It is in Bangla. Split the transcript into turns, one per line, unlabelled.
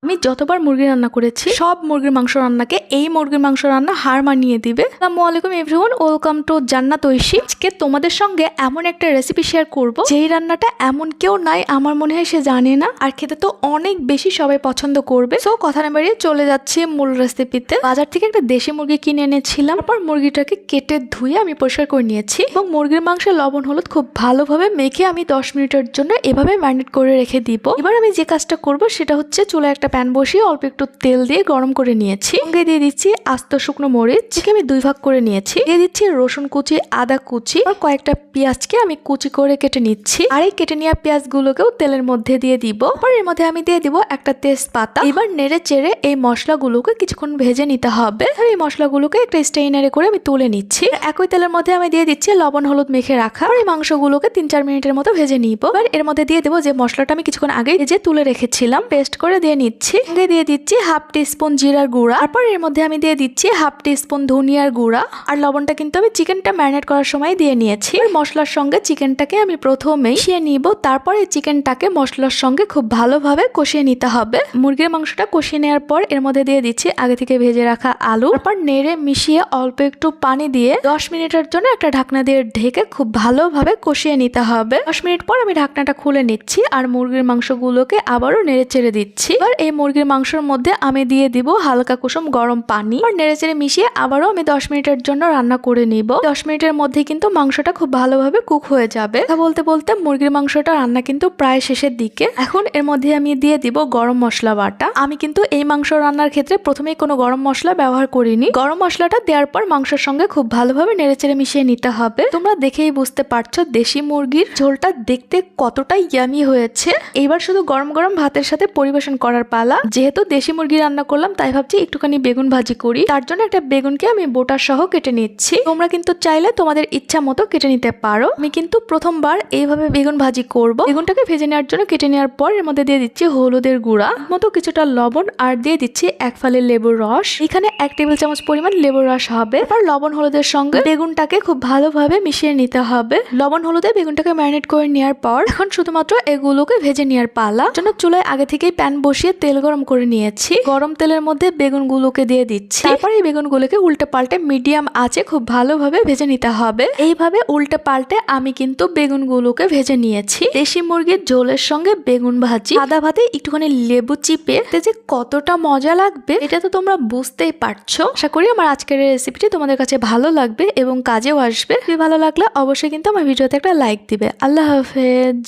আমি যতবার মুরগি রান্না করেছি সব মুরগির মাংস রান্নাকে এই মুরগির মাংস রান্না হার মানিয়ে দিবে। আসসালামু আলাইকুম এভরিওয়ান, ওয়েলকাম টু জান্নাত ঐশী। আজকে তোমাদের সঙ্গে এমন একটা রেসিপি শেয়ার করব যেই রান্নাটা এমন কেউ নাই আমার মনে হয় সে জানে না, আর খেতে তো অনেক বেশি সবাই পছন্দ করবে। সো কথা না বাড়িয়ে চলে যাচ্ছি মূল রেসিপিতে। বাজার থেকে একটা দেশি মুরগি কিনে এনেছিলাম, তারপর মুরগিটাকে কেটে ধুয়ে আমি পরিষ্কার করে নিয়েছি এবং মুরগির মাংসে লবণ হলুদ খুব ভালোভাবে মেখে আমি 10 মিনিটের জন্য এভাবে ম্যারিনেট করে রেখে দিব। এবার আমি যে কাজটা করব সেটা হচ্ছে চুলায় একটা প্যান বসিয়ে অল্প একটু তেল দিয়ে গরম করে নিয়েছি। সঙ্গে দিয়ে দিচ্ছি আস্ত শুকনো মরিচ, আমি 2 ভাগ করে নিয়েছি। দিয়ে দিচ্ছি রসুন কুচি, আদা কুচি, আর কয়েকটা পেঁয়াজকে আমি কুচি করে কেটে নিচ্ছি। আর এই কেটে নেওয়া পেঁয়াজগুলোকেও তেলের মধ্যে দিয়ে দিব। আর এর মধ্যে আমি দিয়ে দিব একটা তেজপাতা। এবার নেড়ে চেড়ে এই মশলাগুলোকে কিছুক্ষণ ভেজে নিতে হবে। আর এই মশলাগুলোকে একটা স্ট্রেইনারে করে আমি তুলে নিচ্ছি। একই তেলের মধ্যে আমি দিয়ে দিচ্ছি লবণ হলুদ মেখে রাখা আর এই মাংসগুলোকে 3-4 মিনিটের মতো ভেজে নিব। আর এর মধ্যে দিয়ে দেবো যে মশলাটা আমি কিছুক্ষণ আগে ভেজে তুলে রেখেছিলাম, পেস্ট করে দিয়ে নিচ্ছি। দিয়ে দিচ্ছি 1/2 টিস্পুন জিরার গুঁড়া। তারপর এর মধ্যে আমি দিয়ে দিচ্ছি 1/2 টিস্পুন ধনিয়ার গুঁড়া। আর লবণটা কিন্তু আমি চিকেনটা ম্যারিনেট করার সময় দিয়ে নিয়েছি। মশলার সঙ্গে চিকেনটাকে আমি প্রথমেই মিশিয়ে নিব। তারপর এই চিকেনটাকে মশলার সঙ্গে খুব ভালোভাবে কষিয়ে নিতে হবে। মুরগির মাংসটা কষিয়ে নেওয়ার পর এর মধ্যে দিয়ে দিচ্ছি আগে থেকে ভেজে রাখা আলু। তারপর নেড়ে মিশিয়ে অল্প একটু পানি দিয়ে 10 মিনিটের জন্য একটা ঢাকনা দিয়ে ঢেকে খুব ভালোভাবে কষিয়ে নিতে হবে। 10 মিনিট পর আমি ঢাকনাটা খুলে নিচ্ছি আর মুরগির মাংসগুলোকে আবারও নেড়ে চেড়ে দিচ্ছি। এবার এই মুরগির মাংসের মধ্যে আমি দিয়ে দিব হালকা কুসুম গরম পানি আর নেড়ে চেড়ে মিশিয়ে আবারও আমি 10 মিনিটের জন্য রান্না করে নিব। 10 মিনিটের মধ্যে কিন্তু মাংসটা খুব ভালোভাবে কুক হয়ে যাবে। কথা বলতে বলতে মুরগির মাংসটা রান্না কিন্তু প্রায় শেষের দিকে। এখন এর মধ্যে আমি দিয়ে দিব গরম মশলা বাটা। আমি কিন্তু এই মাংস রান্নার ক্ষেত্রে প্রথমেই কোনো গরম মশলা ব্যবহার করিনি। গরম মশলাটা দেওয়ার পর মাংসের সঙ্গে খুব ভালোভাবে নেড়েচেড়ে মিশিয়ে নিতে হবে। তোমরা দেখেই বুঝতে পারছো দেশি মুরগির ঝোলটা দেখতে কতটা ইয়ামি হয়েছে। এবার শুধু গরম গরম ভাতের সাথে পরিবেশন করার পালা। যেহেতু দেশি মুরগি রান্না করলাম তাই ভাবছি একটুখানি বেগুন ভাজি করি। তার জন্য একটা বেগুনকে আমি বোটা সহ কেটে নিচ্ছি। তোমরা কিন্তু চাইলে তোমাদের ইচ্ছা মতো কেটে নিতে পারো। আমি কিন্তু প্রথমবার এইভাবে বেগুন ভাজি করব। বেগুনটাকে ভেজে নেওয়ার জন্য কেটে নেওয়ার পর এর মধ্যে দিয়ে দিচ্ছি হলুদের গুঁড়া মতো কিছুটা লবণ আর দিয়ে দিচ্ছি 1 ফালি লেবুর রস। এখানে 1 টেবিল চামচ পরিমাণ লেবুর রস হবে। আর লবণ হলুদের সঙ্গে বেগুনটাকে খুব ভালোভাবে মিশিয়ে নিতে হবে। লবণ হলুদে বেগুনটাকে ম্যারিনেট করে নেওয়ার পর এখন শুধুমাত্র এগুলোকে ভেজে নেওয়ার পালা। জন্য চুলায় আগে থেকেই প্যান বসিয়ে তেল গরম করে নিয়েছি। গরম তেলের মধ্যে বেগুনগুলোকে দিয়ে দিচ্ছি। তারপর এই বেগুনগুলোকে উল্টে পাল্টে মিডিয়াম আঁচে খুব ভালোভাবে ভেজে নিতে হবে। এইভাবে উল্টে পাল্টে আমি কিন্তু বেগুনগুলোকে ভেজে নিয়েছি। দেশি মুরগির ঝোলের সঙ্গে বেগুন ভাজি সাদা ভাতে একটুখানি লেবু চিপে যে কতটা মজা লাগবে এটা তো তোমরা বুঝতেই পারছো। আশা করি আমার আজকের রেসিপিটি তোমাদের কাছে ভালো লাগবে এবং কাজেও আসবে। যদি ভালো লাগলে অবশ্যই কিন্তু আমার ভিডিওতে একটা লাইক দিবে। আল্লাহ হাফেজ।